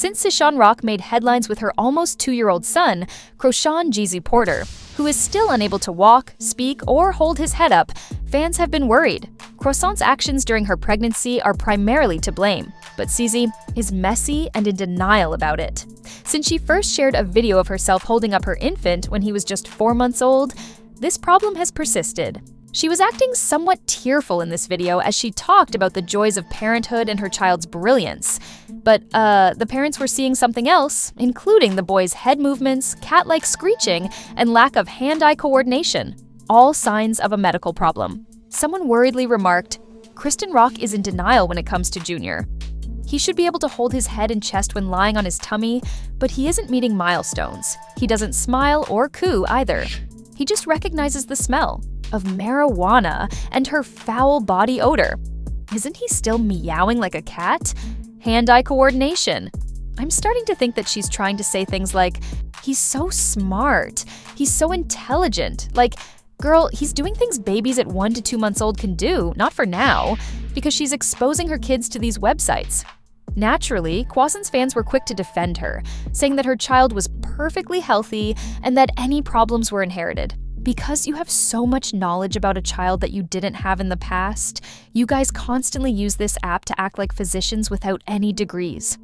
Since Chrisean Rock made headlines with her almost 2-year-old son, Chrisean Jeezy Porter, who is still unable to walk, speak, or hold his head up, fans have been worried. Chrisean's actions during her pregnancy are primarily to blame, but CZ is messy and in denial about it. Since she first shared a video of herself holding up her infant when he was just 4 months old, this problem has persisted. She was acting somewhat tearful in this video as she talked about the joys of parenthood and her child's brilliance. But, the parents were seeing something else, including the boy's head movements, cat-like screeching, and lack of hand-eye coordination. All signs of a medical problem. Someone worriedly remarked, "Chrisean Rock is in denial when it comes to Junior. He should be able to hold his head and chest when lying on his tummy, but he isn't meeting milestones. He doesn't smile or coo either. He just recognizes the smell of marijuana and her foul body odor. Isn't he still meowing like a cat? Hand-eye coordination." I'm starting to think that she's trying to say things like, "He's so smart. He's so intelligent." Like, girl, he's doing things babies at 1 to 2 months old can do, not for now, because she's exposing her kids to these websites. Naturally, Chrisean's fans were quick to defend her, saying that her child was perfectly healthy and that any problems were inherited. Because you have so much knowledge about a child that you didn't have in the past, you guys constantly use this app to act like physicians without any degrees.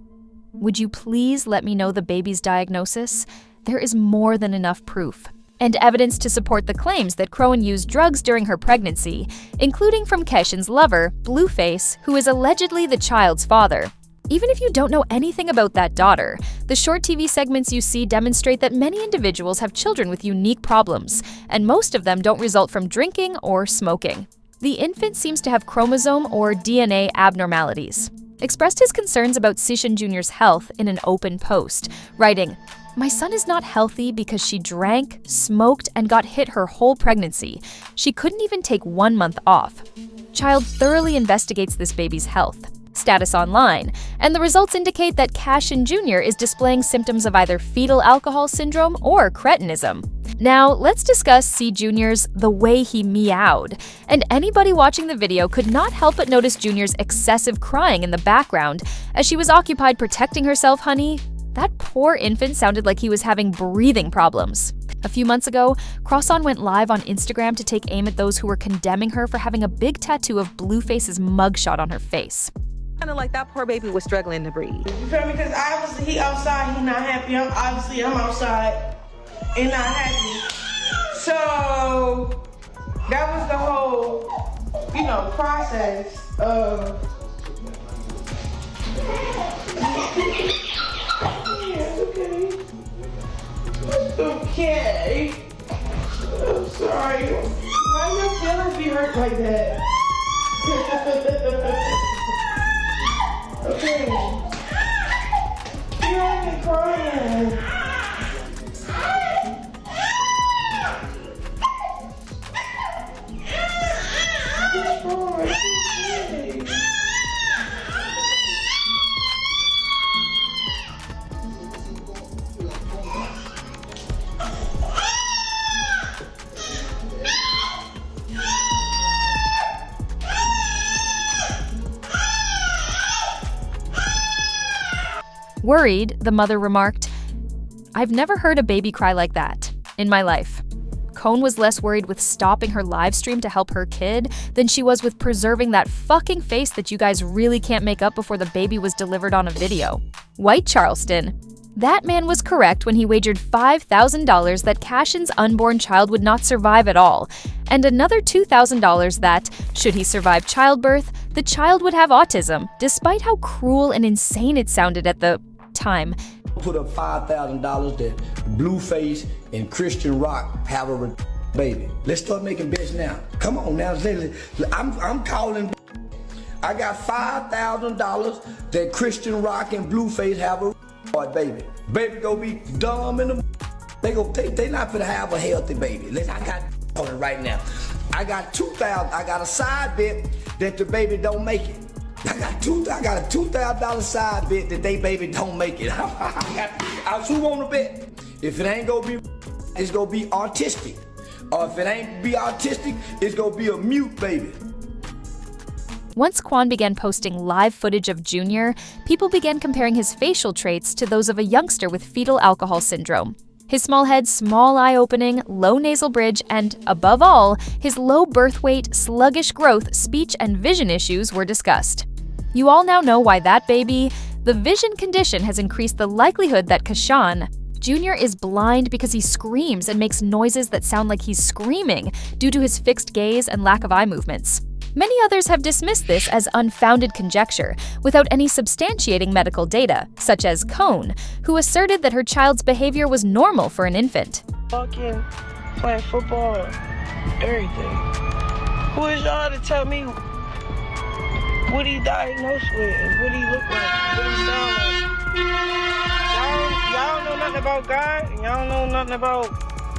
Would you please let me know the baby's diagnosis? There is more than enough proof and evidence to support the claims that Chrisean used drugs during her pregnancy, including from Chrisean's lover, Blueface, who is allegedly the child's father. Even if you don't know anything about that daughter, the short TV segments you see demonstrate that many individuals have children with unique problems, and most of them don't result from drinking or smoking. The infant seems to have chromosome or DNA abnormalities. Expressed his concerns about Chrisean Jr.'s health in an open post, writing, "My son is not healthy because she drank, smoked, and got hit her whole pregnancy. She couldn't even take 1 month off. Child thoroughly investigates this baby's health." Status online, and the results indicate that Chrisean Jr. is displaying symptoms of either fetal alcohol syndrome or cretinism. Now, let's discuss C. Jr.'s "the way he meowed," and anybody watching the video could not help but notice Jr.'s excessive crying in the background as she was occupied protecting herself, honey. That poor infant sounded like he was having breathing problems. A few months ago, Chrisean went live on Instagram to take aim at those who were condemning her for having a big tattoo of Blueface's mugshot on her face. Kind of like that poor baby was struggling to breathe. You feel me? Because obviously he outside, he not happy. I'm outside and not happy. So that was the whole, process of. Okay. I'm sorry. Why your feelings be hurt like that? Okay. You have me crying. Worried, the mother remarked, "I've never heard a baby cry like that in my life." Chrisean was less worried with stopping her live stream to help her kid than she was with preserving that fucking face that you guys really can't make up before the baby was delivered on a video. White Charleston. That man was correct when he wagered $5,000 that Chrisean's unborn child would not survive at all, and another $2,000 that, should he survive childbirth, the child would have autism, despite how cruel and insane it sounded at the time. Put up $5,000 that Blueface and Chrisean Rock have a baby. Let's start making bets now. Come on now, I'm calling. I got $5,000 that Chrisean Rock and Blueface have a baby. Baby gonna be dumb in the. They not gonna have a healthy baby. I got on it right now. I got $2,000. I got a side bet that the baby don't make it. I got a $2,000 side bet that they baby don't make it. Who wanna bet? If it ain't gonna be, it's gonna be autistic. Or if it ain't be autistic, it's gonna be a mute baby. Once Quan began posting live footage of Junior, people began comparing his facial traits to those of a youngster with fetal alcohol syndrome. His small head, small eye opening, low nasal bridge, and, above all, his low birth weight, sluggish growth, speech, and vision issues were discussed. You all now know why that baby. The vision condition has increased the likelihood that Chrisean Jr. is blind because he screams and makes noises that sound like he's screaming due to his fixed gaze and lack of eye movements. Many others have dismissed this as unfounded conjecture without any substantiating medical data, such as Cone, who asserted that her child's behavior was normal for an infant. Walking, playing football, everything. Who is y'all to tell me what he diagnosed with and what he look like, what he sound like? Y'all don't know nothing about God, and y'all don't know nothing about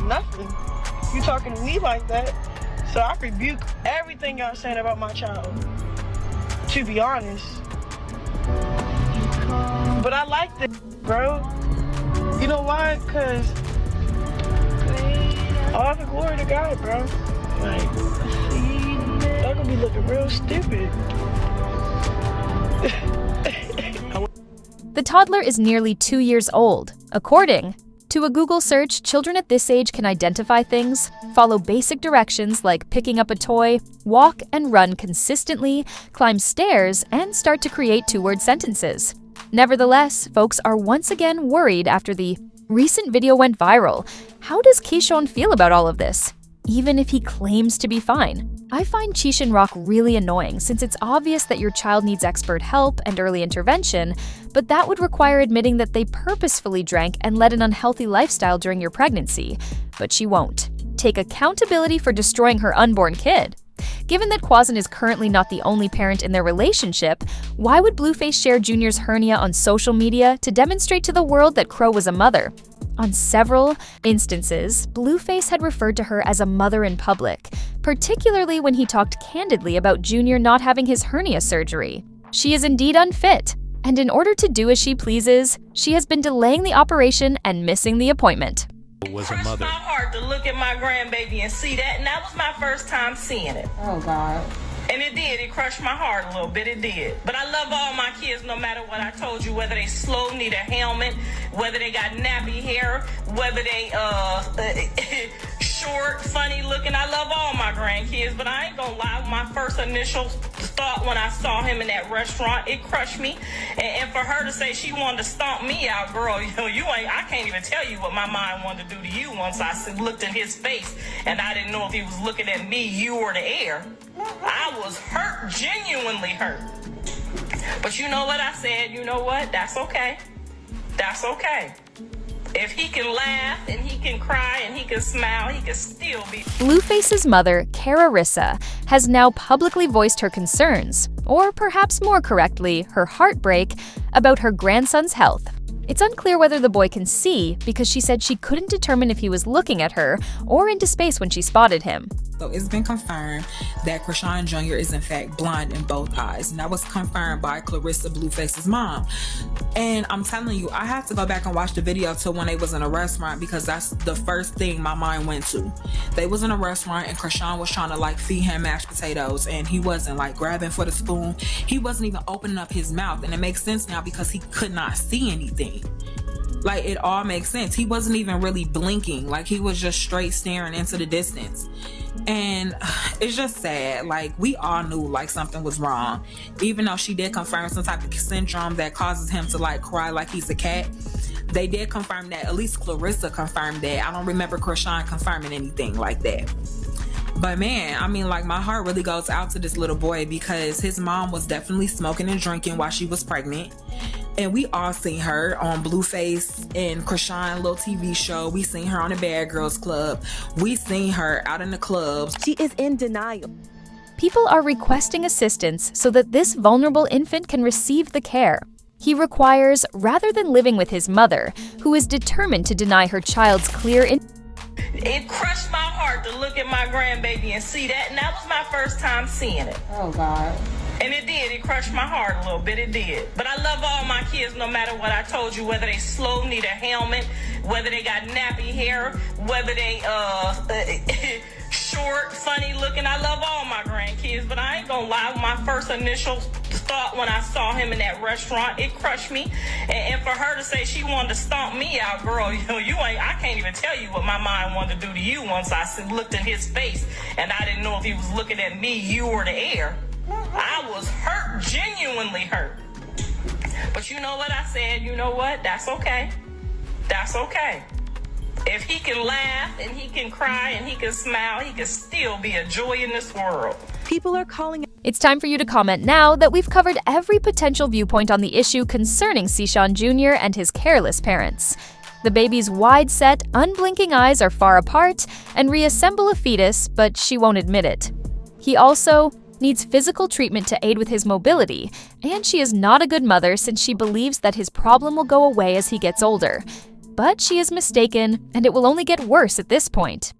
nothing. You talking to me like that? So I rebuke everything y'all saying about my child, to be honest. But I like this, bro. You know why? Because all the glory to God, bro. Like, y'all gonna be looking real stupid. The toddler is nearly 2 years old. According to a Google search, children at this age can identify things, follow basic directions like picking up a toy, walk and run consistently, climb stairs, and start to create two-word sentences. Nevertheless, folks are once again worried after the recent video went viral. How does Chrisean feel about all of this, even if he claims to be fine? I find Chrisean Rock really annoying since it's obvious that your child needs expert help and early intervention, but that would require admitting that they purposefully drank and led an unhealthy lifestyle during your pregnancy. But she won't take accountability for destroying her unborn kid. Given that Quasin is currently not the only parent in their relationship, why would Blueface share Junior's hernia on social media to demonstrate to the world that Crow was a mother? On several instances, Blueface had referred to her as a mother in public, particularly when he talked candidly about Junior not having his hernia surgery. She is indeed unfit, and in order to do as she pleases, she has been delaying the operation and missing the appointment. Was a mother. It crushed my heart to look at my grandbaby and see that, and that was my first time seeing it. Oh, God. And it did. It crushed my heart a little bit. It did. But I love all my kids no matter what I told you, whether they slow, need a helmet, whether they got nappy hair, whether they short, funny looking. I love all my grandkids, but I ain't gonna lie. My first initial thought when I saw him in that restaurant, it crushed me. And for her to say she wanted to stomp me out, girl, I can't even tell you what my mind wanted to do to you once I looked in his face and I didn't know if he was looking at me, you, or the air. I was hurt, genuinely hurt. But you know what I said? You know what? That's okay. That's okay. If he can laugh and he can cry and he can smile, he can still be. Blueface's mother, Clarissa, has now publicly voiced her concerns, or perhaps more correctly, her heartbreak, about her grandson's health. It's unclear whether the boy can see because she said she couldn't determine if he was looking at her or into space when she spotted him. So it's been confirmed that Chrisean Jr. is in fact blind in both eyes. And that was confirmed by Clarissa, Blueface's mom. And I'm telling you, I had to go back and watch the video till when they was in a restaurant because that's the first thing my mind went to. They was in a restaurant and Chrisean was trying to feed him mashed potatoes and he wasn't grabbing for the spoon. He wasn't even opening up his mouth. And it makes sense now because he could not see anything. It all makes sense. He wasn't even really blinking. He was just straight staring into the distance. And it's just sad. We all knew something was wrong. Even though she did confirm some type of syndrome that causes him to cry like he's a cat. They did confirm that. At least Clarissa confirmed that. I don't remember Chrisean confirming anything like that. But man, my heart really goes out to this little boy because his mom was definitely smoking and drinking while she was pregnant. And we all seen her on Blueface and Chrisean little TV show. We seen her on the Bad Girls Club. We seen her out in the clubs. She is in denial. People are requesting assistance so that this vulnerable infant can receive the care he requires rather than living with his mother, who is determined to deny her child's clear It crushed my heart to look at my grandbaby and see that, and that was my first time seeing it. Oh, God. And it did. It crushed my heart a little bit. It did. But I love all my kids no matter what I told you, whether they slow, need a helmet, whether they got nappy hair, whether they short, short, funny looking. I love all my grandkids, but I ain't gonna lie. My first initial thought when I saw him in that restaurant, it crushed me. And for her to say she wanted to stomp me out, girl, you ain't. I can't even tell you what my mind wanted to do to you once I looked in his face, and I didn't know if he was looking at me, you, or the air. I was hurt, genuinely hurt. But you know what I said? You know what? That's okay. That's okay. If he can laugh and he can cry and he can smile, he can still be a joy in this world. People are calling. It's time for you to comment now that we've covered every potential viewpoint on the issue concerning Chrisean Jr. and his careless parents. The baby's wide-set, unblinking eyes are far apart and reassemble a fetus, but she won't admit it. He also needs physical treatment to aid with his mobility, and she is not a good mother since she believes that his problem will go away as he gets older. But she is mistaken, and it will only get worse at this point.